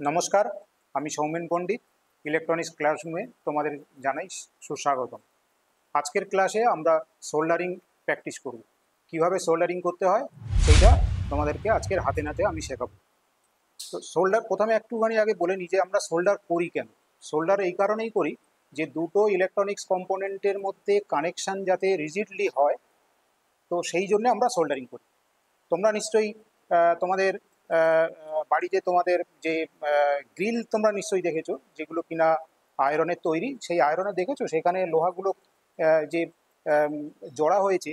নমস্কার, আমি সৌমেন পণ্ডিত। ইলেকট্রনিক্স ক্লাসরুমে তোমাদের জানাই সুস্বাগতম। আজকের ক্লাসে আমরা সোল্ডারিং প্র্যাকটিস করব। কিভাবে সোল্ডারিং করতে হয় সেইটা তোমাদেরকে আজকের হাতে নাতে আমি শেখাবো। তো প্রথমে একটুখানি আগে বলে নিই যে আমরা সোল্ডার করি কেন। সোল্ডার এই কারণেই করি যে দুটো ইলেকট্রনিক্স কম্পোনেন্টের মধ্যে কানেকশান যাতে রিজিডলি হয়, তো সেই জন্য আমরা সোল্ডারিং করি। তোমরা নিশ্চয়ই তোমাদের বাড়িতে তোমাদের যে গ্রিল তোমরা নিশ্চয়ই দেখেছো, যেগুলো কিনা আয়রনের তৈরি। সেই আয়রনে দেখেছো সেখানে লোহাগুলো যে জড়া হয়েছে,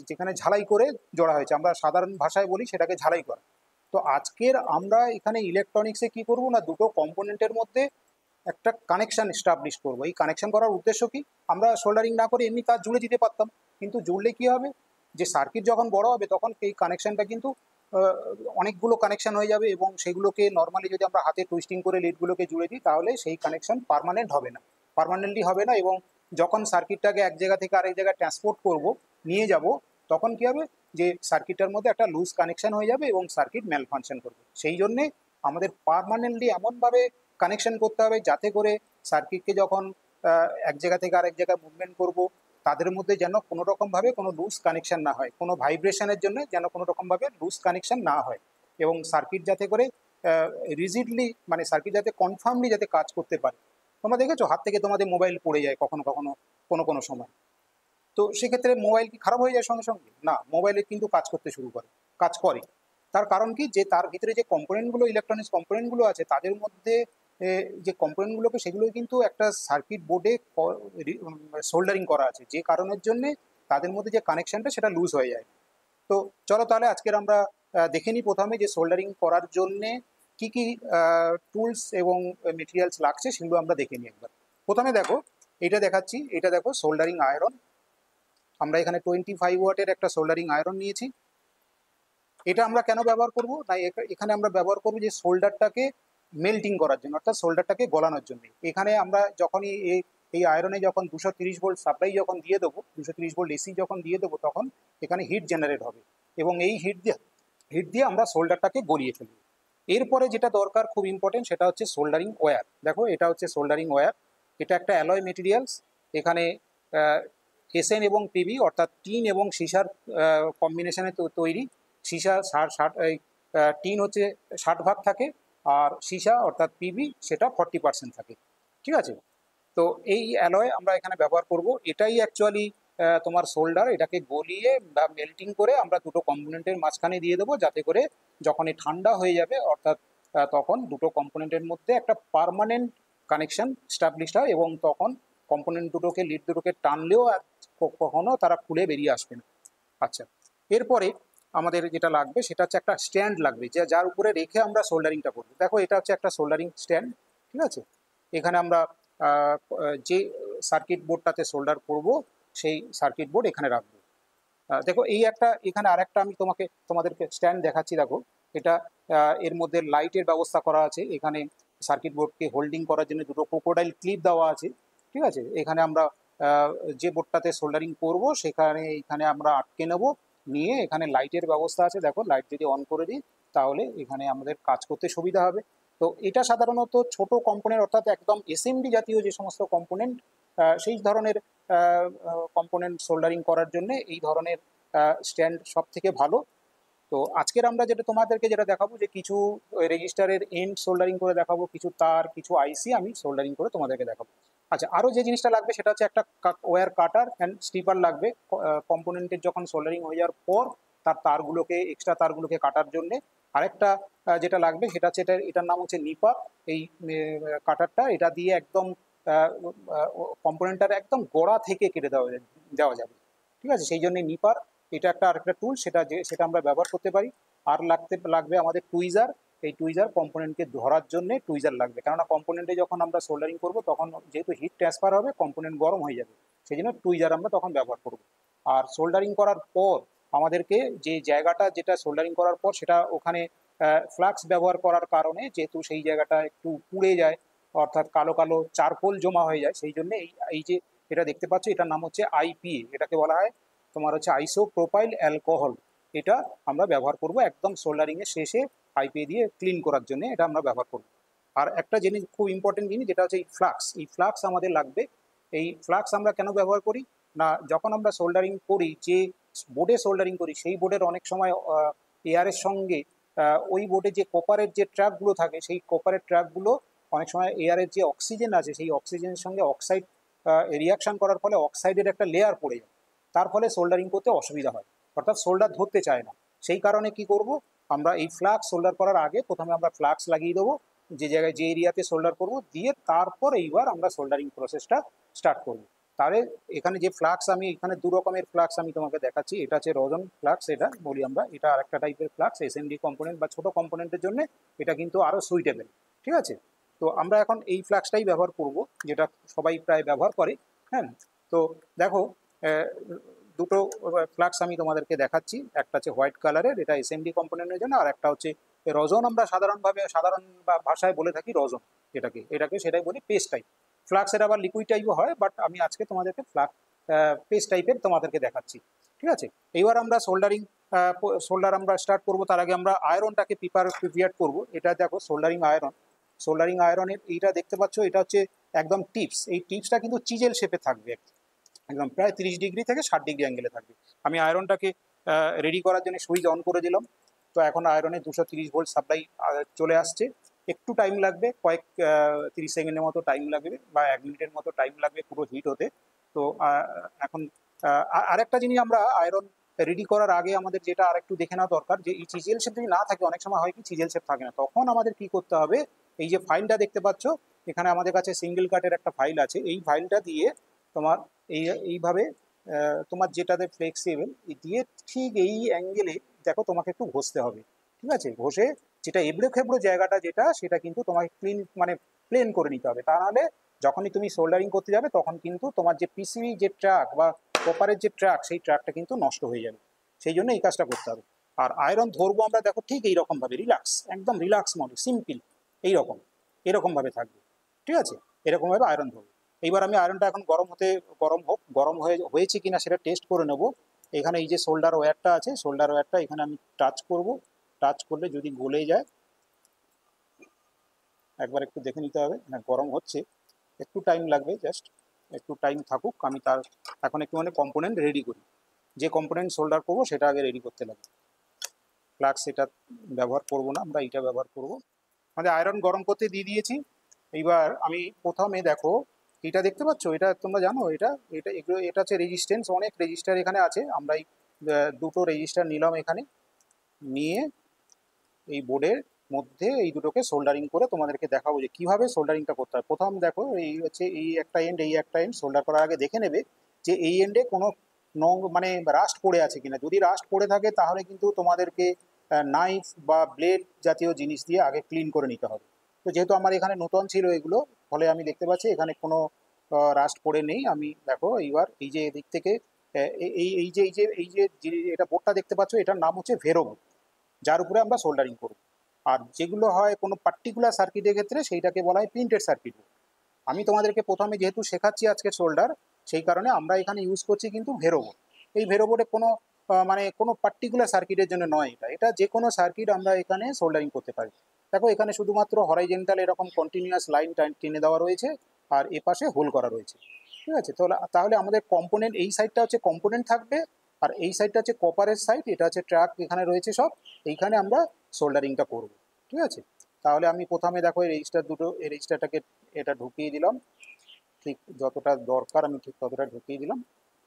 যেখানে ঝালাই করে জড়া হয়েছে, আমরা সাধারণ ভাষায় বলি সেটাকে ঝালাই করা। তো আজকের আমরা এখানে ইলেকট্রনিক্সে কি করব না, দুটো কম্পোনেন্টের মধ্যে একটা কানেকশন এস্টাবলিশ করবো। এই কানেকশন করার উদ্দেশ্য কি, আমরা সোল্ডারিং না করে এমনি তার জুড়ে দিতে পারতাম, কিন্তু জুড়লে কি হবে, যে সার্কিট যখন বড় হবে তখন এই কানেকশনটা কিন্তু অনেকগুলো কানেকশন হয়ে যাবে, এবং সেগুলোকে নর্মালি যদি আমরা হাতে টুইস্টিং করে লিডগুলোকে জুড়ে দিই তাহলে সেই কানেকশন পার্মানেন্ট হবে না, পার্মানেন্টলি হবে না। এবং যখন সার্কিটটাকে এক জায়গা থেকে আরেক জায়গায় ট্রান্সপোর্ট করব, নিয়ে যাব, তখন কি হবে, যে সার্কিটটার মধ্যে একটা লুজ কানেকশন হয়ে যাবে এবং সার্কিট ম্যাল ফাংশন করবে। সেই জন্যে আমাদের পার্মানেন্টলি এমনভাবে কানেকশন করতে হবে যাতে করে সার্কিটকে যখন এক জায়গা থেকে আরেক জায়গায় মুভমেন্ট করব, তাদের মধ্যে যেন কোনো রকমভাবে কোনো লুজ কানেকশন না হয়, কোনো ভাইব্রেশনের জন্য যেন কোনো রকমভাবে লুজ কানেকশন না হয়, এবং সার্কিট যাতে করে রিজিডলি, মানে সার্কিট যাতে কনফার্মলি যাতে কাজ করতে পারে। তোমরা দেখেছো হাত থেকে তোমাদের মোবাইল পড়ে যায় কখনো কখনো, কোনো সময়। তো সেক্ষেত্রে মোবাইল কি খারাপ হয়ে যায় সঙ্গে সঙ্গে? না, মোবাইলে কিন্তু কাজ করতে শুরু করে, কাজ করে। তার কারণ কি, যে তার ভিতরে যে কম্পোনেন্টগুলো, ইলেকট্রনিক্স কম্পোনেন্টগুলো আছে, তাদের মধ্যে যে কম্পোনেন্টগুলোকে সেগুলো কিন্তু একটা সার্কিট বোর্ডে সোল্ডারিং করা আছে, যে কারণের জন্যে তাদের মধ্যে যে কানেকশনটা সেটা লুজ হয়ে যায়। তো চলো তাহলে আজকের আমরা দেখে নিই প্রথমে যে সোল্ডারিং করার জন্যে কি কি টুলস এবং মেটেরিয়ালস লাগছে, সেগুলো আমরা দেখে নিই একবার। প্রথমে দেখো, এটা দেখাচ্ছি, এটা দেখো সোল্ডারিং আয়রন। আমরা এখানে 25 ওয়াটের একটা সোল্ডারিং আয়রন নিয়েছি। এটা আমরা কেন ব্যবহার করব না, এখানে আমরা ব্যবহার করব যে সোল্ডারটাকে মেল্টিং করার জন্য, অর্থাৎ সোল্ডারটাকে গলানোর জন্য। এখানে আমরা যখনই এই আয়রনে যখন 230 ভোল্ট সাপ্লাই যখন দিয়ে দেবো, 230 ভোল্ট এসি যখন দিয়ে দেবো, তখন এখানে হিট জেনারেট হবে, এবং এই হিট দিয়ে আমরা সোল্ডারটাকে গলিয়ে ফেলবো। এরপরে যেটা দরকার, খুব ইম্পর্টেন্ট, সেটা হচ্ছে সোল্ডারিং ওয়্যার। দেখো এটা হচ্ছে সোল্ডারিং ওয়্যার। এটা একটা অ্যালয় মেটেরিয়ালস। এখানে এসএন এবং পিবি, অর্থাৎ টিন এবং সীসার কম্বিনেশনে তৈরি। সীসা টিন হচ্ছে 60% থাকে, আর সীসা অর্থাৎ পিবি সেটা 40% থাকে। ঠিক আছে? তো এই অ্যালয় আমরা এখানে ব্যবহার করব। এটাই অ্যাকচুয়ালি তোমার সোল্ডার। এটাকে গলিয়ে বা মেল্টিং করে আমরা দুটো কম্পোনেন্টের মাঝখানে দিয়ে দেবো, যাতে করে যখন এই ঠান্ডা হয়ে যাবে, অর্থাৎ তখন দুটো কম্পোনেন্টের মধ্যে একটা পার্মানেন্ট কানেকশন স্টাবলিশড হয়, এবং তখন কম্পোনেন্ট দুটোকে, লিড দুটোকে টানলেও আর কখনো তারা খুলে বেরিয়ে আসবে না। আচ্ছা, এরপরে আমাদের যেটা লাগবে সেটা হচ্ছে একটা স্ট্যান্ড লাগবে, যার উপরে রেখে আমরা সোল্ডারিংটা করবো। দেখো এটা হচ্ছে একটা সোল্ডারিং স্ট্যান্ড। ঠিক আছে? এখানে আমরা যে সার্কিট বোর্ডটাতে সোল্ডার করব সেই সার্কিট বোর্ড এখানে রাখবো। দেখো এই একটা, এখানে আরেকটা আমি তোমাদেরকে স্ট্যান্ড দেখাচ্ছি। দেখো এটা, এর মধ্যে লাইটের ব্যবস্থা করা আছে। এখানে সার্কিট বোর্ডকে হোল্ডিং করার জন্য দুটো ক্রোকোডাইল ক্লিপ দেওয়া আছে। ঠিক আছে? এখানে আমরা যে বোর্ডটাতে সোল্ডারিং করব এখানে আমরা আটকে নেব, নিয়ে এখানে লাইটের ব্যবস্থা আছে। দেখো লাইট যদি অন করে দিই তাহলে এখানে আমাদের কাজ করতে সুবিধা হবে। তো এটা সাধারণত ছোট কম্পোনেন্ট, অর্থাৎ একদম এসএমডি জাতীয় যে সমস্ত কম্পোনেন্ট, সেই ধরনের কম্পোনেন্ট সোল্ডারিং করার জন্য এই ধরনের স্ট্যান্ড সব থেকে ভালো। তো আজকের আমরা তোমাদেরকে যেটা দেখাবো, যে কিছু রেজিস্টারের এন্ড সোল্ডারিং করে দেখাবো, কিছু তার, কিছু আইসি আমি সোল্ডারিং করে তোমাদেরকে দেখাবো। আচ্ছা, আরও যে জিনিসটা লাগবে সেটা হচ্ছে একটা ওয়্যার কাটার অ্যান্ড স্ট্রিপার লাগবে। কম্পোনেন্টের যখন সোল্ডারিং হয়ে যাওয়ার পর তার তারগুলোকে, এক্সট্রা তারগুলোকে কাটার জন্যে। আরেকটা যেটা লাগবে সেটা হচ্ছে, এটার নাম হচ্ছে নিপার। এই কাটারটা, এটা দিয়ে একদম কম্পোনেন্টটার একদম গোড়া থেকে কেটে দেওয়া যাবে। ঠিক আছে? সেই জন্য নিপার, এটা আরেকটা টুল, সেটা আমরা ব্যবহার করতে পারি। আর লাগবে আমাদের টুইজার। এই টুইজার কম্পোনেন্টকে ধরার জন্য টুইজার লাগবে, কেননা কম্পোনেন্টে যখন আমরা সোল্ডারিং করব তখন যেহেতু হিট ট্রান্সফার হবে, কম্পোনেন্ট গরম হয়ে যাবে, সেই জন্য টুইজার আমরা তখন ব্যবহার করব। আর সোল্ডারিং করার পর আমাদেরকে যে জায়গাটা, যেটা সোল্ডারিং করার পর সেটা ওখানে ফ্লাক্স ব্যবহার করার কারণে, যেহেতু সেই জায়গাটা একটু পুড়ে যায়, অর্থাৎ কালো কালো চারকোল জমা হয়ে যায়, সেই জন্য এই যে এটা দেখতে পাচ্ছ, এটার নাম হচ্ছে আইপিএ। এটাকে বলা হয় তোমার হচ্ছে আইসোপ্রোপাইল অ্যালকোহল। এটা আমরা ব্যবহার করব একদম সোল্ডারিংয়ের শেষে, পাইপে দিয়ে ক্লিন করার জন্য এটা আমরা ব্যবহার করব। আর একটা জিনিস খুব ইম্পর্টেন্ট জিনিস, যেটা হচ্ছে এই ফ্লাক্স আমাদের লাগবে। এই ফ্লাক্স আমরা কেন ব্যবহার করি না, যখন আমরা সোল্ডারিং করি, যে বোর্ডে সোল্ডারিং করি সেই বোর্ডের অনেক সময় এয়ারের সঙ্গে ওই বোর্ডে যে কপারের যে ট্র্যাকগুলো থাকে, সেই কপারের ট্র্যাকগুলো অনেক সময় এয়ারের যে অক্সিজেন আছে সেই অক্সিজেনের সঙ্গে অক্সাইড রিয়াকশন করার ফলে অক্সাইডের একটা লেয়ার পড়ে যায়, তার ফলে সোল্ডারিং করতে অসুবিধা হয়, অর্থাৎ সোল্ডার ধরতে চায় না। সেই কারণে কি করব, আমরা এই ফ্লাক্স সোল্ডার করার আগে প্রথমে আমরা ফ্লাক্স লাগিয়ে দেবো যে জায়গায়, যে এরিয়াতে সোল্ডার করব, দিয়ে তারপর এইবার আমরা সোল্ডারিং প্রসেসটা স্টার্ট করব। তাহলে এখানে যে ফ্লাক্স, আমি এখানে দু রকমের ফ্লাক্স আমি তোমাকে দেখাচ্ছি। এটা হচ্ছে রজন ফ্লাক্স, এটা বলি আমরা, এটা আরেকটা টাইপের ফ্লাক্স এসএমডি কম্পোনেন্ট বা ছোট কম্পোনেন্টের জন্য এটা কিন্তু আরও সুইটেবল। ঠিক আছে, তো আমরা এখন এই ফ্লাক্সটাই ব্যবহার করব, যেটা সবাই প্রায় ব্যবহার করে। হ্যাঁ, তো দেখো দুটো ফ্লাক্স আমি তোমাদেরকে দেখাচ্ছি। একটা হচ্ছে হোয়াইট কালারের, এটা এসএমডি কম্পোনেন্টের জন্য, আর একটা হচ্ছে রজন। আমরা সাধারণ ভাষায় বলে থাকি রজন, এটাকে সেটাই বলি পেস্ট টাইপ। ফ্লাক্সের আবার লিকুইড টাইপও হয়, বাট আমি আজকে তোমাদেরকে পেস্ট টাইপের তোমাদেরকে দেখাচ্ছি। ঠিক আছে, এইবার আমরা সোল্ডার আমরা স্টার্ট করব। তার আগে আমরা আয়রনটাকে প্রিপেয়ার করব। এটা দেখো সোল্ডারিং আয়রনের এইটা দেখতে পাচ্ছ, এটা হচ্ছে একদম টিপস। এই টিপসটা কিন্তু চিজেল শেপে থাকবে, একদম প্রায় 30 ডিগ্রি থেকে 60 ডিগ্রি অ্যাঙ্গেলে থাকবে। আমি আয়রনটাকে রেডি করার জন্য সুইচ অন করে দিলাম। তো এখন আয়রনে 230 ভোল্ট সাপ্লাই চলে আসছে। একটু টাইম লাগবে, 30 সেকেন্ডের মতো টাইম লাগবে বা 1 মিনিটের মতো টাইম লাগবে পুরো হিট হতে। তো এখন আরেকটা জিনিস, আমরা আয়রন রেডি করার আগে আমাদের যেটা আরেকটু দেখে নেওয়া দরকার, যে এই চিজেল শেপ যদি না থাকে, অনেক সময় হয় কি চিজেল শেপ থাকে না, তখন আমাদের কি করতে হবে, এই যে ফাইলটা দেখতে পাচ্ছ এখানে আমাদের কাছে সিঙ্গেল কাটের একটা ফাইল আছে, এই ফাইলটা দিয়ে তোমার এইভাবে তোমার যেটাতে ফ্লেক্সিবল দিয়ে ঠিক এই অ্যাঙ্গেলে দেখো তোমাকে একটু ঘষতে হবে। ঠিক আছে, ঘষে যেটা এবড়ো খেবড়ো জায়গাটা যেটা, সেটা কিন্তু তোমাকে ক্লিন মানে প্লেন করে নিতে হবে। তা নাহলে যখনই তুমি সোল্ডারিং করতে যাবে তখন কিন্তু তোমার যে পিসিবি যে ট্র্যাক বা কপারের যে ট্র্যাক, সেই ট্র্যাকটা কিন্তু নষ্ট হয়ে যাবে। সেই জন্য এই কাজটা করতে হবে। আর আয়রন ধরবো আমরা দেখো ঠিক এইরকমভাবে, রিল্যাক্স, একদম রিল্যাক্স মডেল, সিম্পল, এরকমভাবে থাকবে। ঠিক আছে, এরকমভাবে আয়রন ধরবো। এইবার আমি আয়রনটা এখন গরম হয়েছে কিনা সেটা টেস্ট করে নেব। এখানে এই যে সোল্ডার ওয়্যারটা আছে, সোল্ডার ওয়্যারটা এখানে আমি টাচ করব। টাচ করলে যদি গলে যায়, একবার একটু দেখে নিতে হবে। হ্যাঁ, গরম হচ্ছে, একটু টাইম লাগবে, জাস্ট একটু টাইম থাকুক। আমি তার এখন একটু কম্পোনেন্ট রেডি করি। যে কম্পোনেন্ট সোল্ডার করবো সেটা আগে রেডি করতে লাগবে। ফ্লাক্স এটা ব্যবহার করব না, আমরা এটা ব্যবহার করব। আমাদের আয়রন গরম করতে দিয়ে দিয়েছি। এইবার আমি প্রথমে দেখো, এটা দেখতে পাচ্ছ, এটা তোমরা জানো, এটা হচ্ছে রেজিস্ট্যান্স। অনেক রেজিস্টার এখানে আছে। আমরা এই দুটো রেজিস্টার নিলাম এখানে, নিয়ে এই বোর্ডের মধ্যে এই দুটোকে সোল্ডারিং করে তোমাদেরকে দেখাবো যে কীভাবে সোল্ডারিংটা করতে হয়। প্রথম দেখো, এই হচ্ছে এই একটা এন্ড সোল্ডার করার আগে দেখে নেবে যে এই এন্ডে কোনো মানে রাস্ট পড়ে আছে কিনা। যদি রাস্ট পড়ে থাকে তাহলে কিন্তু তোমাদেরকে নাইফ বা ব্লেড জাতীয় জিনিস দিয়ে আগে ক্লিন করে নিতে হবে। তো যেহেতু আমার এখানে নতুন ছিল এগুলো, ফলে আমি দেখতে পাচ্ছি এখানে কোনো রাস্ট পড়ে নেই। আমি দেখো এইবার এই যে এদিক থেকে এটা বোর্ডটা দেখতে পাচ্ছ, এটার নাম হচ্ছে ভেরো বোর্ড, যার উপরে আমরা সোল্ডারিং করব। আর যেগুলো হয় কোনো পার্টিকুলার সার্কিটের ক্ষেত্রে, সেইটাকে বলা হয় প্রিন্টেড সার্কিট বোর্ড। আমি তোমাদেরকে প্রথমে যেহেতু শেখাচ্ছি আজকে সোল্ডার, সেই কারণে আমরা এখানে ইউজ করছি কিন্তু ভেরো বোর্ড। এই ভেরো বোর্ডে কোনো মানে কোনো পার্টিকুলার সার্কিটের জন্য নয়, এটা যে কোনো সার্কিট আমরা এখানে সোল্ডারিং করতে পারি। দেখো এখানে শুধুমাত্র হরাইজেন্টাল এরকম কন্টিনিউয়াস লাইন টেনে দেওয়া রয়েছে, আর এপাশে হোল করা রয়েছে। ঠিক আছে, তাহলে আমাদের কম্পোনেন্ট, এই সাইডটা হচ্ছে কম্পোনেন্ট থাকবে, আর এই সাইডটা হচ্ছে কপারের সাইড, এটা হচ্ছে ট্র্যাক এখানে রয়েছে সব। এইখানে আমরা সোল্ডারিংটা করব। ঠিক আছে, তাহলে আমি প্রথমে দেখো এই রেজিস্টারটাকে এটা ঢুকিয়ে দিলাম। ঠিক যতটা দরকার আমি ঠিক ততটা ঢুকিয়ে দিলাম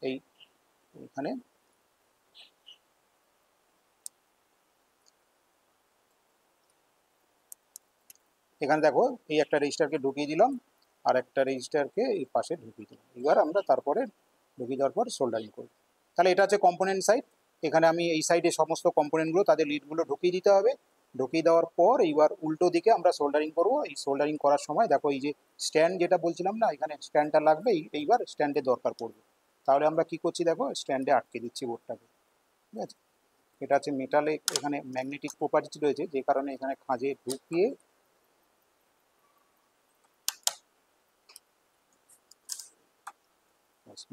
এইখানে। এখানে দেখো এই একটা রেজিস্টারকে ঢুকিয়ে দিলাম, আর একটা রেজিস্টারকে এই পাশে ঢুকিয়ে দিলাম। এবার আমরা তারপরে ঢুকিয়ে দেওয়ার পর সোল্ডারিং করব। তাহলে এটা হচ্ছে কম্পোনেন্ট সাইড। এখানে আমি এই সাইডে সমস্ত কম্পোনেন্টগুলো, তাদের লিডগুলো ঢুকিয়ে দিতে হবে। ঢুকিয়ে দেওয়ার পর এইবার উল্টো দিকে আমরা সোল্ডারিং করব। এই সোল্ডারিং করার সময় দেখো এই যে স্ট্যান্ড যেটা বলছিলাম না, এখানে স্ট্যান্ডটা লাগবে, এইবার স্ট্যান্ডের দরকার পড়বে। তাহলে আমরা কি করছি দেখো, স্ট্যান্ডে আটকে দিচ্ছি বোর্ডটাকে। ঠিক আছে, এটা হচ্ছে মেটালে, এখানে ম্যাগনেটিক প্রপার্টি রয়েছে, যে কারণে এখানে খাঁজে ঢুকিয়ে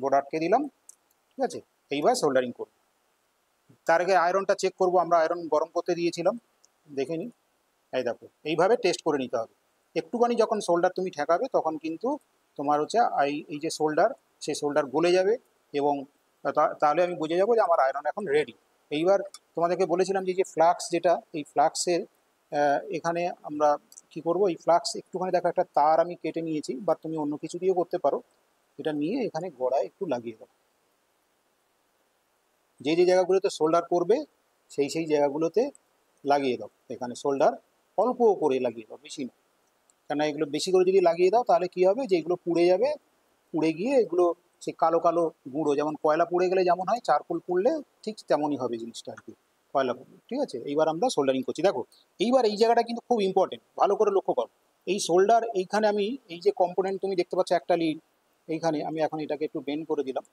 বোর্ড আটকে দিলাম। ঠিক আছে, এইবার সোল্ডারিং করব। তার আগে আয়রনটা চেক করব। আমরা আয়রন গরম করতে দিয়েছিলাম, দেখে নিই। এই দেখো এইভাবে টেস্ট করে নিতে হবে। একটুখানি যখন শোল্ডার তুমি ঠেকাবে তখন কিন্তু তোমার হচ্ছে এই যে শোল্ডার, সেই শোল্ডার গলে যাবে এবং তাহলে আমি বুঝে যাবো যে আমার আয়রন এখন রেডি। এইবার তোমাদেরকে বলেছিলাম যে যে ফ্লাক্স, যেটা এই ফ্লাক্সের এখানে আমরা কি করব, এই ফ্লাক্স একটুখানি দেখো একটা তার আমি কেটে নিয়েছি, বা তুমি অন্য কিছু দিয়েও করতে পারো। এটা নিয়ে এখানে গোড়ায় একটু লাগিয়ে দাও। যে যে জায়গাগুলোতে শোল্ডার করবে সেই জায়গাগুলোতে লাগিয়ে দাও। এখানে শোল্ডার অল্প করে লাগিয়ে দাও, বেশি না। কেন এগুলো বেশি করে যদি লাগিয়ে দাও তাহলে কি হবে যে এগুলো পুড়ে যাবে, পুড়ে গিয়ে এগুলো সেই কালো কালো গুঁড়ো, যেমন কয়লা পুড়ে গেলে যেমন হয়, চারকোল পুড়লে ঠিক তেমনই হবে জিনিসটা আর কি, কয়লা পুড়লে। ঠিক আছে, এইবার আমরা সোল্ডারিং করছি। দেখো এইবার এই জায়গাটা কিন্তু খুব ইম্পর্টেন্ট, ভালো করে লক্ষ্য করো। এই শোল্ডার এইখানে আমি এই যে কম্পোনেন্ট তুমি দেখতে পাচ্ছ একটা লিড, এইখানে আমি এখন এটাকে একটু বেন্ড করে দিলাম।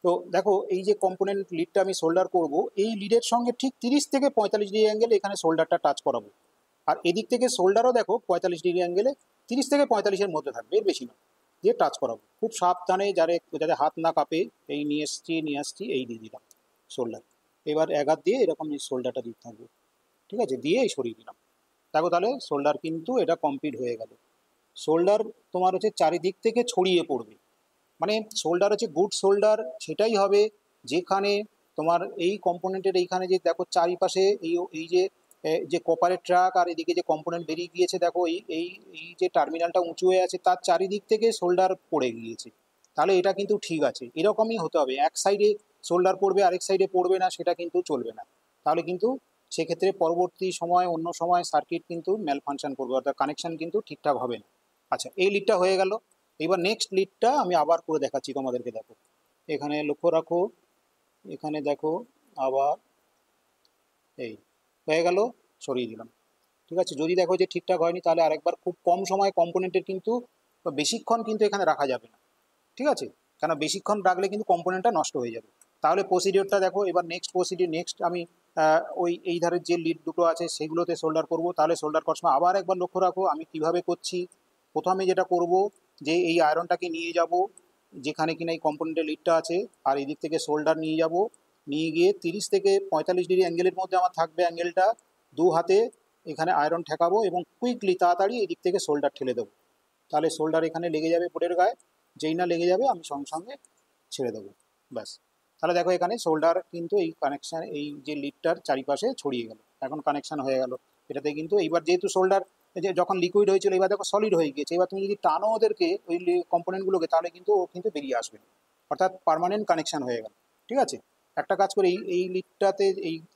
তো দেখো এই যে কম্পোনেন্ট লিডটা আমি সোল্ডার করব, এই লিডের সঙ্গে ঠিক 30 থেকে 45 ডিগ্রি অ্যাঙ্গেল এখানে শোল্ডারটা টাচ করাবো। আর এদিক থেকে শোল্ডারও দেখো 45 ডিগ্রি অ্যাঙ্গেলে 30 থেকে 45-এর মধ্যে থাকবে, এর বেশি না, দিয়ে টাচ করাবো খুব সাবধানে, যাতে হাত না কাঁপে। এই নিয়ে আসছি, এই দিয়ে দিলাম শোল্ডার। এবার এক হাত দিয়ে এরকম শোল্ডারটা দিতে থাকবে। ঠিক আছে, দিয়ে এই সরিয়ে দিলাম। দেখো তাহলে শোল্ডার কিন্তু এটা কমপ্লিট হয়ে গেল। শোল্ডার তোমার হচ্ছে চারিদিক থেকে ছড়িয়ে পড়বে, মানে শোল্ডার হচ্ছে গুড শোল্ডার সেটাই হবে যেখানে তোমার এই কম্পোনেন্টের এইখানে যে দেখো চারিপাশে এই যে যে কপারের ট্রাক আর এদিকে যে কম্পোনেন্ট বেরিয়ে গিয়েছে, দেখো এই এই এই যে টার্মিনালটা উঁচু হয়ে আছে তার চারিদিক থেকে শোল্ডার পড়ে গিয়েছে, তাহলে এটা কিন্তু ঠিক আছে। এরকমই হতে হবে, এক সাইডে শোল্ডার পড়বে আরেক সাইডে পড়বে না, সেটা কিন্তু চলবে না। তাহলে কিন্তু সেক্ষেত্রে পরবর্তী সময় অন্য সময় সার্কিট কিন্তু ম্যাল ফাংশন করবে, অর্থাৎ কানেকশন কিন্তু ঠিকঠাক হবে না। আচ্ছা, এই লিডটা হয়ে গেল। এবার নেক্সট লিডটা আমি আবার করে দেখাচ্ছি তোমাদেরকে। দেখো এখানে লক্ষ্য রাখো, এখানে দেখো আবার এই হয়ে গেল, সরিয়ে দিলাম। ঠিক আছে, যদি দেখো যে ঠিকঠাক হয়নি তাহলে আরেকবার, খুব কম সময় কম্পোনেন্টের কিন্তু বেশিক্ষণ কিন্তু এখানে রাখা যাবে না। ঠিক আছে, কেন বেশিক্ষণ রাখলে কিন্তু কম্পোনেন্টটা নষ্ট হয়ে যাবে। তাহলে প্রসিডিওরটা দেখো, এবার নেক্সট আমি ওই এই ধারের যে লিড দুটো আছে সেগুলোতে শোল্ডার করব। তাহলে শোল্ডার করার সময় আবার একবার লক্ষ্য রাখো আমি কিভাবে করছি। প্রথমে যেটা করব যে এই আয়রনটাকে নিয়ে যাব যেখানে কিনা এই কম্পোনেন্টের লিডটা আছে, আর এই দিক থেকে শোল্ডার নিয়ে যাব, নিয়ে গিয়ে 30 থেকে 45 ডিগ্রি অ্যাঙ্গেলের মধ্যে আমার থাকবে অ্যাঙ্গেলটা। দু হাতে এখানে আয়রন ঠেকাবো এবং কুইকলি তাড়াতাড়ি এই দিক থেকে শোল্ডার ঠেলে দেবো। তাহলে শোল্ডার এখানে লেগে যাবে বোর্ডের গায়ে, যেই না লেগে যাবে আমি সঙ্গে সঙ্গে ছেড়ে দেবো, ব্যাস। তাহলে দেখো এখানে শোল্ডার কিন্তু এই কানেকশান, এই যে লিডটার চারিপাশে ছড়িয়ে গেল, এখন কানেকশান হয়ে গেল এটাতে। কিন্তু এইবার যেহেতু শোল্ডার যে যখন লিকুইড হয়েছিল, এবার দেখো সলিড হয়ে গিয়েছে। এবার তুমি যদি টানো ওদেরকে ওই কম্পোনেন্টগুলোকে, তাহলে কিন্তু ও কিন্তু বেরিয়ে আসবে, অর্থাৎ পার্মানেন্ট কানেকশান হয়ে গেল। ঠিক আছে, একটা কাজ করি, এই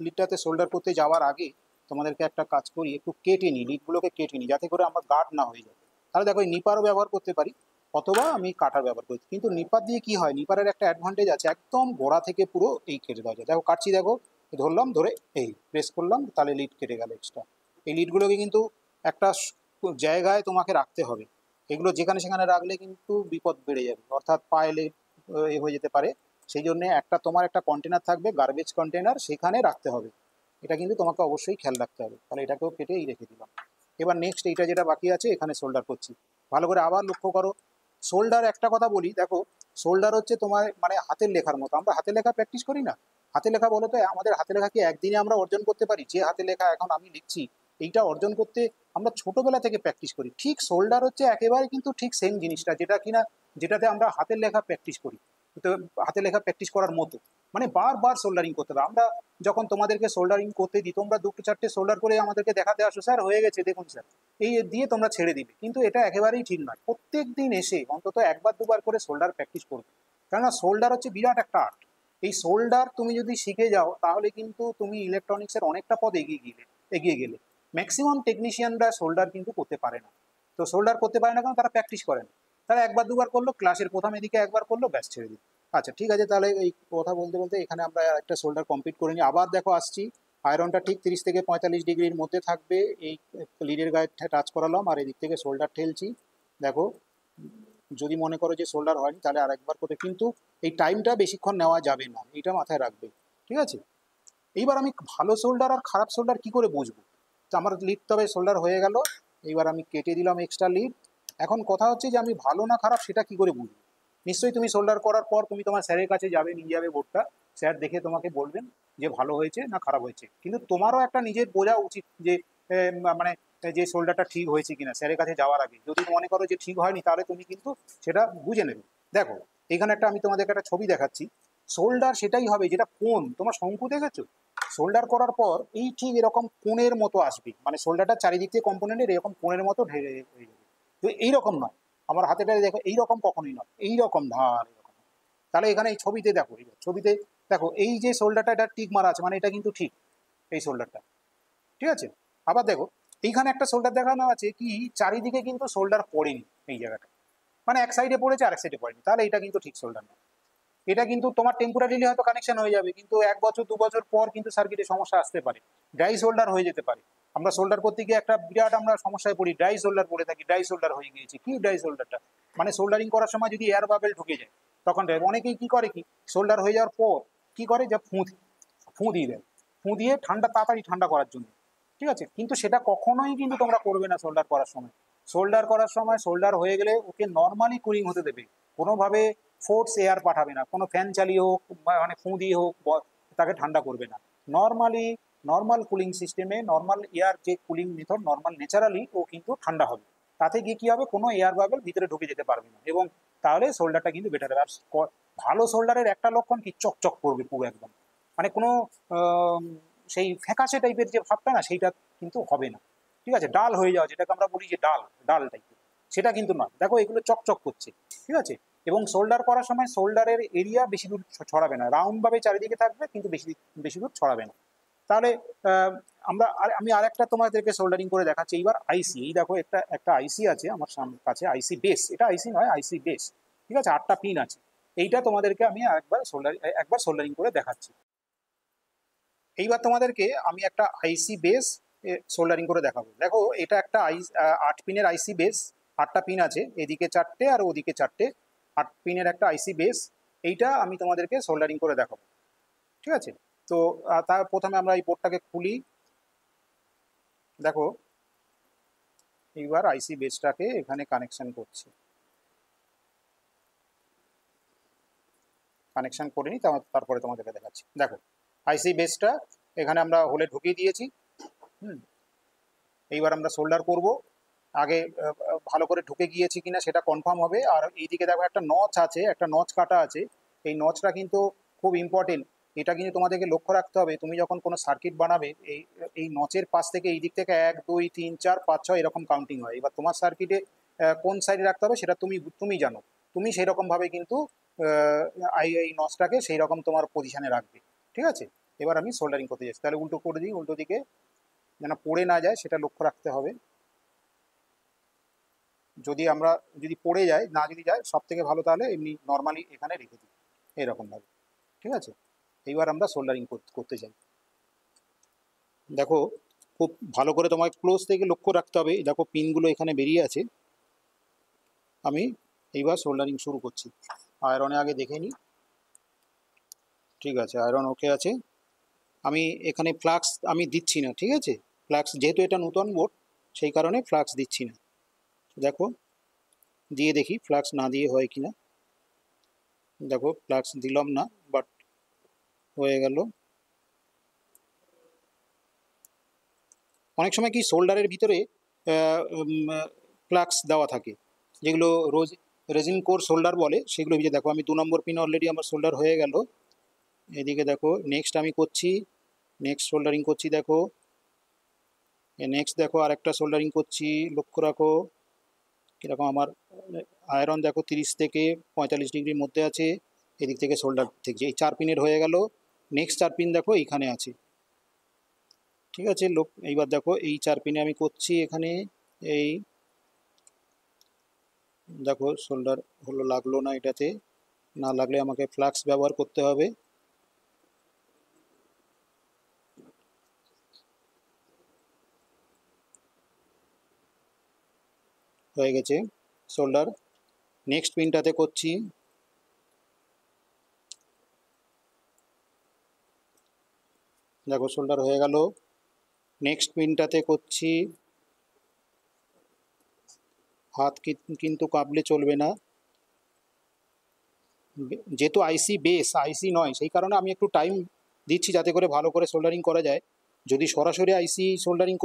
লিডটাতে শোল্ডার করতে যাওয়ার আগে তোমাদেরকে একটা কাজ করি, একটু কেটে নিই লিডগুলোকে, কেটে নিই যাতে করে আমার গার্ড না হয়ে যায়। তাহলে দেখো এই নিপারও ব্যবহার করতে পারি, অথবা আমি কাটার ব্যবহার করি। কিন্তু নিপার দিয়ে কি হয়, নিপারের একটা অ্যাডভান্টেজ আছে, একদম গোড়া থেকে পুরো এই কেটে দেওয়া যায়। দেখো কাটছি, দেখো ধরলাম, ধরে এই প্রেস করলাম, তাহলে লিড কেটে গেল এক্সট্রা। এই লিডগুলোকে কিন্তু একটা জায়গায় তোমাকে রাখতে হবে, এগুলো যেখানে সেখানে রাখলে কিন্তু বিপদ বেড়ে যাবে, অর্থাৎ পায়ে এ হয়ে যেতে পারে। সেই জন্য একটা তোমার একটা কন্টেনার থাকবে, গার্বেজ কন্টেনার, সেখানে রাখতে হবে। এটা কিন্তু তোমাকে অবশ্যই খেয়াল রাখতে হবে। তাহলে এটাকেও কেটে এই রেখে দিলাম। এবার নেক্সট এইটা যেটা বাকি আছে, এখানে শোল্ডার করছি। ভালো করে আবার লক্ষ্য করো, শোল্ডার একটা কথা বলি, দেখো শোল্ডার হচ্ছে তোমার মানে হাতের লেখার মতো। আমরা হাতে লেখা প্র্যাকটিস করি না, হাতে লেখা বলো তো, আমাদের হাতে লেখা কি একদিনে আমরা অর্জন করতে পারি? যে হাতে লেখা এখন আমি লিখছি, এইটা অর্জন করতে আমরা ছোটবেলা থেকে প্র্যাকটিস করি। ঠিক শোল্ডার হচ্ছে একেবারে কিন্তু ঠিক সেম জিনিসটা, যেটাতে আমরা হাতের লেখা প্র্যাকটিস করি। তো হাতে লেখা প্র্যাকটিস করার মতো, মানে বারবার সোল্ডারিং করতে হবে। আমরা যখন তোমাদেরকে সোল্ডারিং করতে দিই, তোমরা দুটো চারটে সোল্ডার করে আমাদেরকে দেখাতে আসো, স্যার হয়ে গেছে দেখুন স্যার, এই দিয়ে তোমরা ছেড়ে দিবে। কিন্তু এটা একেবারেই ঠিক নয়, প্রত্যেক দিন এসে অন্তত একবার দুবার করে সোল্ডার প্র্যাকটিস করবে। কেননা সোল্ডার হচ্ছে বিরাট একটা আর্ট। এই সোল্ডার তুমি যদি শিখে যাও তাহলে কিন্তু তুমি ইলেকট্রনিক্সের অনেকটা পথ এগিয়ে গেলে। ম্যাক্সিমাম টেকনিশিয়ানরা সোল্ডার কিন্তু করতে পারে না। তো সোল্ডার করতে পারে না কারণ তারা প্র্যাকটিস করে না। তারা একবার দুবার করলো, ক্লাসের প্রথম এদিকে একবার করলো, ব্যাস ছেড়ে দিল। আচ্ছা ঠিক আছে, তাহলে এই কথা বলতে বলতে এখানে আমরা একটা শোল্ডার কমপ্লিট করে নিই। আবার দেখো আসছি, আয়রনটা ঠিক 30 থেকে 45 ডিগ্রির মধ্যে থাকবে, এই লিডের গায়ে টাচ করালাম আর এদিক থেকে শোল্ডার ঠেলছি। দেখো যদি মনে করো যে শোল্ডার হয়নি তাহলে আরেকবার করে, কিন্তু এই টাইমটা বেশিক্ষণ নেওয়া যাবে না, এটা মাথায় রাখবে। ঠিক আছে, এইবার আমি ভালো শোল্ডার আর খারাপ শোল্ডার কি করে বুঝবো? তো আমার লিড তবে শোল্ডার হয়ে গেল, এইবার আমি কেটে দিলাম এক্সট্রা লিড। এখন কথা হচ্ছে যে আমি ভালো না খারাপ সেটা কি করে বুঝবো? নিশ্চয়ই তুমি শোল্ডার করার পর তুমি তোমার স্যারের কাছে যাবে, নিয়ে যাবে বোর্ডটা, স্যার দেখে তোমাকে বলবেন যে ভালো হয়েছে না খারাপ হয়েছে। কিন্তু তোমারও একটা নিজের বোঝা উচিত যে মানে যে সোল্ডারটা ঠিক হয়েছে কিনা স্যারের কাছে যাওয়ার আগে। যদি মনে করো যে ঠিক হয়নি, তাহলে তুমি কিন্তু সেটা বুঝে নেবে। দেখো এখানে আমি তোমাদেরকে একটা ছবি দেখাচ্ছি। সোল্ডার সেটাই হবে যেটা কোণ, তোমার শঙ্কু দেখেছো? সোল্ডার করার পর এই ঠিক এরকম কোণের মতো আসবে, মানে সোল্ডারটা চারিদিক থেকে কম্পোনেন্টের এরকম কোণের মতো ঢেলে হয়ে যাবে। তো এইরকম নয়, আমার হাতেটা দেখো এইরকম কখনোই নয়, এইরকম ধার এরকম। তাহলে এখানে এই ছবিতে দেখো, এই ছবিতে দেখো এই যে শোল্ডারটা এটা টিক মারা আছে, মানে এটা কিন্তু ঠিক এই শোল্ডারটা, ঠিক আছে। আবার দেখো এইখানে একটা শোল্ডার দেখানো আছে কি চারিদিকে কিন্তু শোল্ডার পড়েনি এই জায়গাটা, মানে এক সাইডে পড়েছে আর এক সাইডে পড়েনি, তাহলে এটা কিন্তু ঠিক শোল্ডার না। এটা কিন্তু তোমার টেম্পোরারিলি হয়তো কানেকশন হয়ে যাবে, কিন্তু 1 বছর 2 বছর পর কিন্তু সার্কিটে সমস্যা আসতে পারে, ড্রাই শোল্ডার হয়ে যেতে পারে। আমরা শোল্ডার করতে গিয়ে একটা বিরাট আমরা সমস্যায় পড়ি, ড্রাই শোল্ডার পড়ে থাকি, ড্রাই শোল্ডার হয়ে গিয়েছে। কি ড্রাই শোল্ডারটা? মানে শোল্ডারিং করার সময় যদি এয়ার বাবেল ঢুকে যায় তখন অনেকেই কি করে, কি শোল্ডার হয়ে যাওয়ার পর কি করে, যে ফু দিয়ে দেয়, ফু দিয়ে তাড়াতাড়ি ঠান্ডা করার জন্য, ঠিক আছে। কিন্তু সেটা কখনোই কিন্তু তোমরা করবে না শোল্ডার করার সময়। শোল্ডার করার সময় শোল্ডার হয়ে গেলে ওকে নর্মালি কুলিং হতে দেবে, কোনোভাবে ফোর্স এয়ার পাঠাবে না, কোনো ফ্যান চালিয়ে হোক মানে ফু দিয়ে হোক তাকে ঠান্ডা করবে না। নর্মালি নর্মাল কুলিং সিস্টেমে নর্মাল এয়ার যে কুলিং মেথড নর্মাল ন্যাচারালি ও কিন্তু ঠান্ডা হবে, তাতে গিয়ে কী হবে, কোনো এয়ার বাবেল ভিতরে ঢুকে যেতে পারবে না, এবং তাহলে শোল্ডারটা কিন্তু বেটার হবে। আর ভালো শোল্ডারের একটা লক্ষণ কি, চকচক করবে পুরো একদম, মানে কোনো সেই ফ্যাকাশে টাইপের যে ভাবটা না, সেইটা কিন্তু হবে না, ঠিক আছে। ডাল হয়ে যাওয়া, যেটাকে আমরা বলি যে ডাল ডাল টাইপের, সেটা কিন্তু নয়। দেখো এগুলো চকচক করছে, ঠিক আছে। এবং শোল্ডার করার সময় শোল্ডারের এরিয়া বেশি দূর ছড়াবে না, রাউন্ডভাবে চারিদিকে থাকবে, কিন্তু বেশি বেশি দূর ছড়াবে না। তাহলে আমি আরেকটা তোমাদেরকে সোল্ডারিং করে দেখাচ্ছি এইবার আইসি। এই দেখো একটা আইসি আছে আমার কাছে, আইসি বেস, এটা আইসি নয়, আইসি বেস, ঠিক আছে। 8টা পিন আছে। এইটা তোমাদেরকে আমি একবার সোল্ডারিং করে দেখাচ্ছি। এইবার তোমাদেরকে আমি একটা আইসি বেস সোল্ডারিং করে দেখাবো। দেখো এটা একটা 8 পিনের আইসি বেস, 8টা পিন আছে, এদিকে 4টে আর ওদিকে 4টে, 8 পিনের একটা আইসি বেস। এইটা আমি তোমাদেরকে সোল্ডারিং করে দেখাবো, ঠিক আছে। তো তার প্রথমে আমরা এই বোর্ডটাকে খুলি। দেখো এইবার আইসি বেসটাকে এখানে কানেকশন করছি, কানেকশন করে নিই, তারপরে তোমাদেরকে দেখাচ্ছি। দেখো আইসি বেসটা এখানে আমরা হোলে ঢুকিয়ে দিয়েছি। এইবার আমরা সোল্ডার করব। আগে ভালো করে ঢুকে গিয়েছি কিনা সেটা কনফার্ম হবে। আর এইদিকে দেখো একটা নচ আছে, একটা নচ কাটা আছে। এই নচটা কিন্তু খুব ইম্পর্টেন্ট, এটা কিন্তু তোমাদেরকে লক্ষ্য রাখতে হবে। তুমি যখন কোনো সার্কিট বানাবে, এই নচের পাশ থেকে এই দিক থেকে 1 2 3 4 5 6 এরকম কাউন্টিং হয়। এবার তোমার সার্কিটে কোন সাইডে রাখতে হবে সেটা তুমি জানো, তুমি সেই রকমভাবে কিন্তু এই নচটাকে সেই রকম তোমার পজিশানে রাখবে, ঠিক আছে। এবার আমি সোল্ডারিং করতে যাচ্ছি, তাহলে উল্টো করে দিই, উল্টো দিকে যেন পড়ে না যায় সেটা লক্ষ্য রাখতে হবে। যদি পড়ে যায়, না যদি যায় সব থেকে ভালো, তাহলে এমনি নর্মালি এখানে রেখে দিই এরকমভাবে, ঠিক আছে। এইবার আমরা সোল্ডারিং করতে যাই। দেখো খুব ভালো করে তোমায় ক্লোজ থেকে লক্ষ্য রাখতে হবে। দেখো পিনগুলো এখানে বেরিয়ে আছে। আমি এইবার সোল্ডারিং শুরু করছি। আয়রনে আগে দেখে নিই, ঠিক আছে, আয়রন ওকে আছে। আমি এখানে ফ্লাক্স আমি দিচ্ছি না, ঠিক আছে। ফ্লাক্স যেহেতু এটা নতুন বোর্ড, সেই কারণে ফ্লাক্স দিচ্ছি না। দেখো দিয়ে দেখি ফ্লাক্স না দিয়ে হয় কিনা। দেখো ফ্লাক্স দিলাম না, বাট হয়ে গেল। অনেক সময় কি সোল্ডারের ভিতরে ফ্লাক্স দেওয়া থাকে, যেগুলো রেজিন কোর সোল্ডার বলে, সেগুলো ভিতরে। দেখো আমি 2 নম্বর পিন অলরেডি আমার সোল্ডার হয়ে গেল। এদিকে দেখো নেক্সট আমি করছি, নেক্সট সোল্ডারিং করছি। দেখো নেক্সট দেখো আরেকটা সোল্ডারিং করছি, লক্ষ্য রাখো কীরকম আমার আয়রন। দেখো 30 থেকে 45 ডিগ্রির মধ্যে আছে। এদিক থেকে সোল্ডার থেকে এই 4 পিনের হয়ে গেল। নেক্সট 4 পিন দেখো এইখানে আছে, ঠিক আছে। এইবার দেখো এই 4 পিনে আমি করছি এখানে। এই দেখো সোল্ডার হলো, লাগলো না, এটাতে না লাগলে আমাকে ফ্লাক্স ব্যবহার করতে হবে। হয়ে গেছে সোল্ডার। নেক্সট পিনটাতে করছি। দেখো সোল্ডার হয়ে গেল। নেক্সট পিনটাতে করছি। হাত কিন্তু কাঁপলে চলবে না, যেহেতু আইসি বেস, আইসি নয়, সেই কারণে আমি একটু টাইম দিচ্ছি যাতে করে ভালো করে সোল্ডারিং করা যায়। যদি সরাসরি আইসি সোল্ডারিং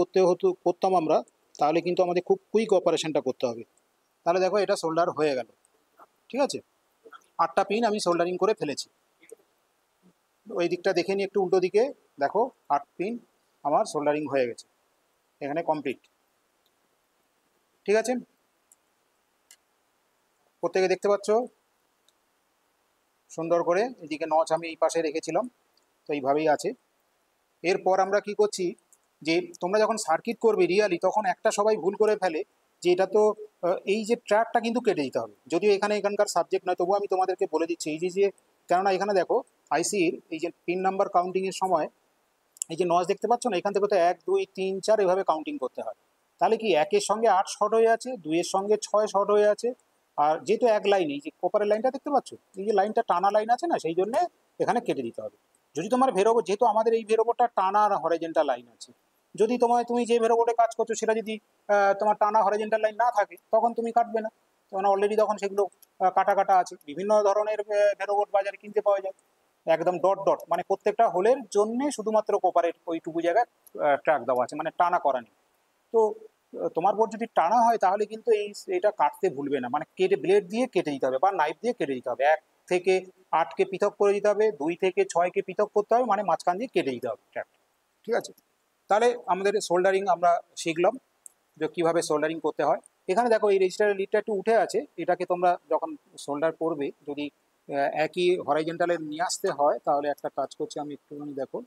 করতাম আমরা, তাহলে কিন্তু আমাদের খুব কুইক অপারেশনটা করতে হবে। তাহলে দেখো এটা সোল্ডার হয়ে গেল, ঠিক আছে। 8টা পিন আমি সোল্ডারিং করে ফেলেছি। ওই দিকটা দেখে নিই একটু, উল্টো দিকে দেখো 8 পিন আমার সোল্ডারিং হয়ে গেছে, এখানে কমপ্লিট, ঠিক আছে। প্রত্যেকে দেখতে পাচ্ছ সুন্দর করে, এদিকে নচ আমি এই পাশে রেখেছিলাম, তো এইভাবেই আছে। এরপর আমরা কি করছি, যে তোমরা যখন সার্কিট করবে রিয়ালি, তখন একটা সবাই ভুল করে ফেলে যে এটা তো এই যে ট্র্যাকটা কিন্তু কেটে দিতে হবে, যদিও এখানকার সাবজেক্ট নয়, তবুও আমি তোমাদেরকে বলে দিচ্ছি। এই যে কেননা এখানে দেখো আইসির এই যে পিন নাম্বার কাউন্টিংয়ের সময় এই যে নচ দেখতে পাচ্ছ না, এখান থেকে তো 1 2 3 4 এভাবে কাউন্টিং করতে হয়। তাহলে কি 1-এর সঙ্গে 8 শর্ট হয়ে আছে, 2-এর সঙ্গে 6 শর্ট হয়ে আছে, আর যেহেতু এক লাইন, এই যে কপারের লাইনটা দেখতে পাচ্ছ, এই যে লাইনটা টানা লাইন আছে না, সেই জন্য এখানে কেটে দিতে হবে। যদি তোমার ভেরোবোর্ড, যেহেতু আমাদের এই ভেরোবোর্ডটা টানা আর হরিজন্টাল লাইন আছে, যদি তুমি যে ভেরোবোর্ডে কাজ করছো সেটা যদি তোমার টানা হরিজন্টাল লাইন না থাকে, তখন তুমি কাটবে না, তখন অলরেডি তখন সেগুলো কাটা কাটা আছে। বিভিন্ন ধরনের ভেরোবোর্ড বাজারে কিনতে পাওয়া যায়, একদম ডট ডট, মানে প্রত্যেকটা হোলের জন্য শুধুমাত্র কোপারের ওইটুকু জায়গায় ট্র্যাক দেওয়া আছে, মানে টানা করা নেই। তো তোমার বোর্ড যদি টানা হয় তাহলে কিন্তু এটা কাটতে ভুলবে না, মানে কেটে ব্লেড দিয়ে কেটে দিতে হবে বা নাইফ দিয়ে কেটে দিতে হবে। 1 থেকে 8কে পৃথক করে দিতে হবে, 2 থেকে 6কে পৃথক করতে হবে, মানে মাঝখান দিয়ে কেটে দিতে হবে ট্র্যাক, ঠিক আছে। তাহলে আমাদের সোল্ডারিং আমরা শিখলাম যে কীভাবে সোল্ডারিং করতে হয়। এখানে দেখো এই রেজিস্টারের লিডটা একটু উঠে আছে, এটাকে তোমরা যখন সোল্ডার করবে যদি একই হরাইজন্টালে নিয়ে আসতে হয়, তাহলে একটা কাজ করছি আমি একটুখানি, দেখো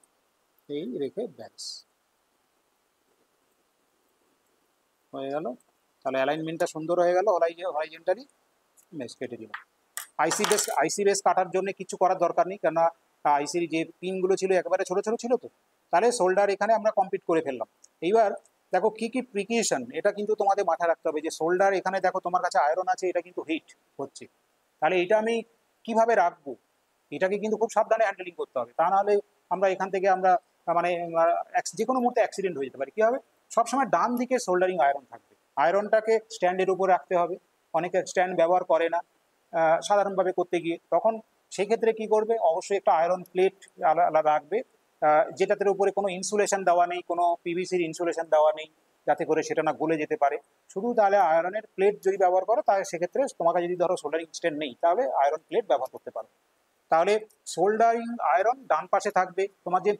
এই রেখে ব্যাস হয়ে গেল। তাহলে অ্যালাইনমেন্টটা সুন্দর হয়ে গেল হরাইজন্টালি, বেশ কেটে দিলাম। আইসি বেস কাটার জন্য কিছু করার দরকার নেই, কেননা আইসির যে পিনগুলো ছিল একেবারে ছোট ছোট ছিল, তো তাহলে সোল্ডার এখানে আমরা কমপ্লিট করে ফেললাম। এইবার দেখো কি কি প্রিকশন, এটা কিন্তু তোমাদের মাথায় রাখতে হবে যে সোল্ডার, এখানে দেখো তোমার কাছে আয়রন আছে, এটা কিন্তু হিট হচ্ছে, তাহলে এটা আমি কিভাবে রাখবো, এটাকে কিন্তু খুব সাবধানে হ্যান্ডেলিং করতে হবে, তা নাহলে আমরা এখান থেকে আমরা মানে যে কোনো মুহূর্তে অ্যাক্সিডেন্ট হয়ে যেতে পারে। কী হবে, সবসময় ডান দিকে সোল্ডারিং আয়রন থাকবে, আয়রনটাকে স্ট্যান্ডের উপর রাখতে হবে, অনেকে স্ট্যান্ড ব্যবহার করে না সাধারণভাবে করতে গিয়ে, তখন সেক্ষেত্রে কি করবে, অবশ্যই একটা আয়রন প্লেট আলাদা রাখবে, যেটাতে উপরে কোনো ইনসুলেশন দেওয়া নেই, কোনো পিভিসির ইনসুলেশন দেওয়া নেই, যাতে করে সেটা না গলে যেতে পারে। শুধু তাহলে আয়রনের প্লেট যদি ব্যবহার করো, তাহলে সেক্ষেত্রে তোমাকে যদি ধরো সোল্ডারিং স্ট্যান্ড নেই, তাহলে আয়রন প্লেট ব্যবহার করতে পারো। তাহলে সোল্ডারিং আয়রন ডান পাশে থাকবে, তোমার যে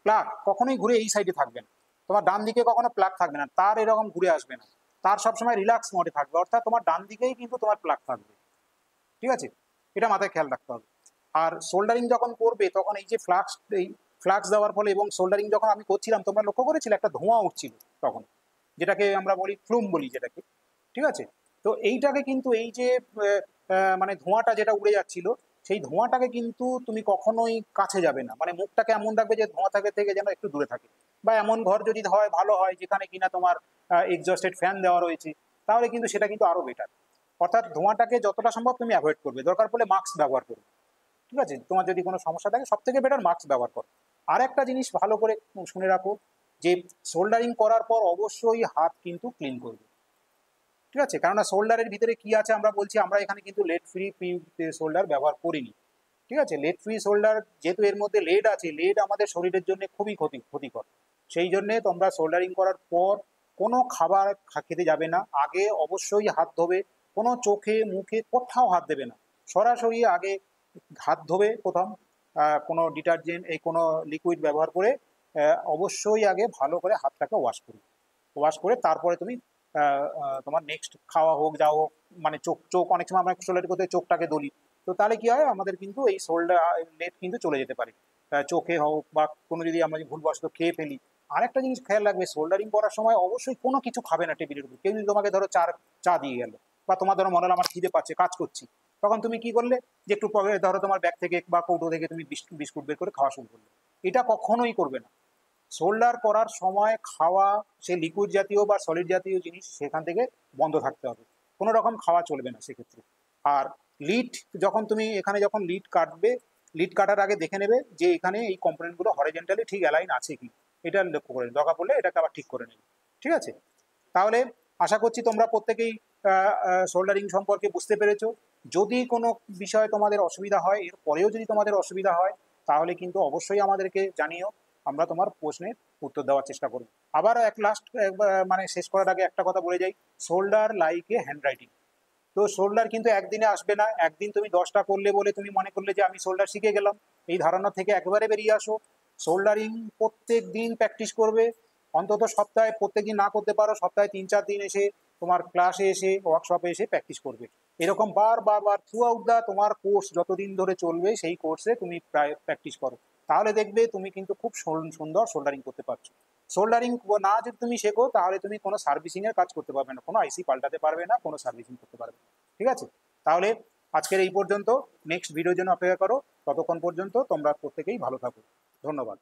প্লাগ কখনোই ঘুরে এই সাইডে থাকবে না, তোমার ডান দিকে কখনো প্লাগ থাকবে না, তার এরকম ঘুরে আসবে না, তার সবসময় রিল্যাক্স মোডে থাকবে, অর্থাৎ তোমার ডান দিকেই কিন্তু তোমার প্লাগ থাকবে, ঠিক আছে। এটা মাথায় খেয়াল রাখতে হবে। আর সোল্ডারিং যখন করবে তখন এই যে ফ্লাক্স দেওয়ার ফলে, এবং সোল্ডারিং যখন আমি করছিলাম তোমরা লক্ষ্য করেছিলে একটা ধোঁয়া উঠছিল তখন, যেটাকে আমরা বলি ফ্লুম বলি যেটাকে, ঠিক আছে। তো এইটাকে কিন্তু এই যে মানে ধোঁয়াটা যেটা উড়ে যাচ্ছিল, সেই ধোঁয়াটাকে কিন্তু তুমি কখনোই কাছে যাবে না, মানে মুখটাকে এমন রাখবে যে ধোঁয়া থেকে যেন একটু দূরে থাকে, বা এমন ঘর যদি হয় ভালো হয় যেখানে কিনা তোমার এক্সস্টেড ফ্যান দেওয়া রয়েছে, তাহলে কিন্তু সেটা কিন্তু আরো বেটার। অর্থাৎ ধোঁয়াটাকে যতটা সম্ভব তুমি অ্যাভয়েড করবে, দরকার পড়লে মাস্ক ব্যবহার করবে, ঠিক আছে। তোমার যদি কোনো সমস্যা থাকে সব থেকে বেটার মাস্ক ব্যবহার করো। আর একটা জিনিস ভালো করে শুনে রাখো, যে সোল্ডারিং করার পর অবশ্যই হাত কিন্তু ক্লিন করবে, ঠিক আছে। কেননা সোল্ডারের ভিতরে কি আছে আমরা বলছি, আমরা এখানে কিন্তু লেড ফ্রি সোল্ডার ব্যবহার করিনি, ঠিক আছে। লেড ফ্রি সোল্ডার যেহেতু এর মধ্যে লেড আছে, লেড আমাদের শরীরের জন্য খুবই ক্ষতিকর, সেই জন্যে তোমরা সোল্ডারিং করার পর কোনো খাবার খেতে যাবে না, আগে অবশ্যই হাত ধোবে, কোনো চোখে মুখে কোথাও হাত দেবে না, সরাসরি আগে হাত ধোবে প্রথম, কোনো ডিটারজেন্ট এই কোনো লিকুইড ব্যবহার করে অবশ্যই আগে ভালো করে হাতটাকে ওয়াশ করে তারপরে তুমি তোমার নেক্সট খাওয়া হোক যা হোক, মানে চোখ অনেক সময় আমরা সোল্ডার করতে চোখটাকে দলি, তো তাহলে কি হয় আমাদের কিন্তু এই লেড কিন্তু চলে যেতে পারে চোখে হোক, বা কোনো যদি আমরা ভুলবশত খেয়ে ফেলি। আরেকটা জিনিস খেয়াল রাখবে, সোল্ডারিং করার সময় অবশ্যই কোনো কিছু খাবে না টেবিলের উপর। কেউ যদি তোমাকে ধরো চা দিয়ে গেল, বা তোমার ধরো মনে হলো আমার খিদে পাচ্ছে কাজ করছি, তখন তুমি কি করলে, যে একটু ধরো তোমার ব্যাগ থেকে বা কৌটো থেকে তুমি বিস্কুট বের করে খাওয়া শুরু করলে, এটা কখনোই করবে না। সোল্ডার করার সময় খাওয়া, সে লিকুইড জাতীয় বা সলিড জাতীয় জিনিস সেখান থেকে বন্ধ থাকতে হবে, কোনো রকম খাওয়া চলবে না সেক্ষেত্রে। আর লিড যখন তুমি এখানে যখন লিড কাটবে, লিড কাটার আগে দেখে নেবে যে এখানে এই কম্পোনেন্টগুলো হরিজন্টালি ঠিক অ্যালাইন আছে কি, এটা লক্ষ্য করে দরকার পড়লে এটাকে আবার ঠিক করে নেবে, ঠিক আছে। তাহলে আশা করছি তোমরা প্রত্যেকেই সোল্ডারিং সম্পর্কে বুঝতে পেরেছো। যদি কোনো বিষয়ে তোমাদের অসুবিধা হয়, এর পরেও যদি তোমাদের অসুবিধা হয়, তাহলে কিন্তু অবশ্যই আমাদেরকে জানিও, আমরা তোমার প্রশ্নের উত্তর দেওয়ার চেষ্টা করবো। আবার লাস্ট মানে শেষ করার আগে একটা কথা বলে যাই, shoulder like a hand writing. তো শোল্ডার কিন্তু একদিনে আসবে না। একদিন তুমি 10টা করলে বলে তুমি মনে করলে যে আমি শোল্ডার শিখে গেলাম, এই ধারণা থেকে একবারে বেরিয়ে আসো। শোল্ডারিং প্রত্যেক দিন প্র্যাকটিস করবে, অন্তত সপ্তাহে, প্রত্যেক দিন না করতে পারো সপ্তাহে 3-4 দিন এসে তোমার ক্লাসে এসে ওয়ার্কশপে এসে প্র্যাকটিস করবে। এরকম বার থ্রু আউট দা তোমার কোর্স যতদিন ধরে চলবে সেই কোর্সে তুমি প্রায় প্র্যাকটিস করো, তাহলে দেখবে তুমি কিন্তু খুব সুন্দর শোল্ডারিং করতে পারছো। শোল্ডারিং না যদি তুমি শেখো তাহলে তুমি কোনো সার্ভিসিং এর কাজ করতে পারবে না, কোনো আইসি পাল্টাতে পারবে না, কোনো সার্ভিসিং করতে পারবে না। ঠিক আছে, তাহলে আজকের এই পর্যন্ত। নেক্সট ভিডিওর জন্য অপেক্ষা করো। ততক্ষণ পর্যন্ত তোমরা প্রত্যেকেই ভালো থাকো। ধন্যবাদ।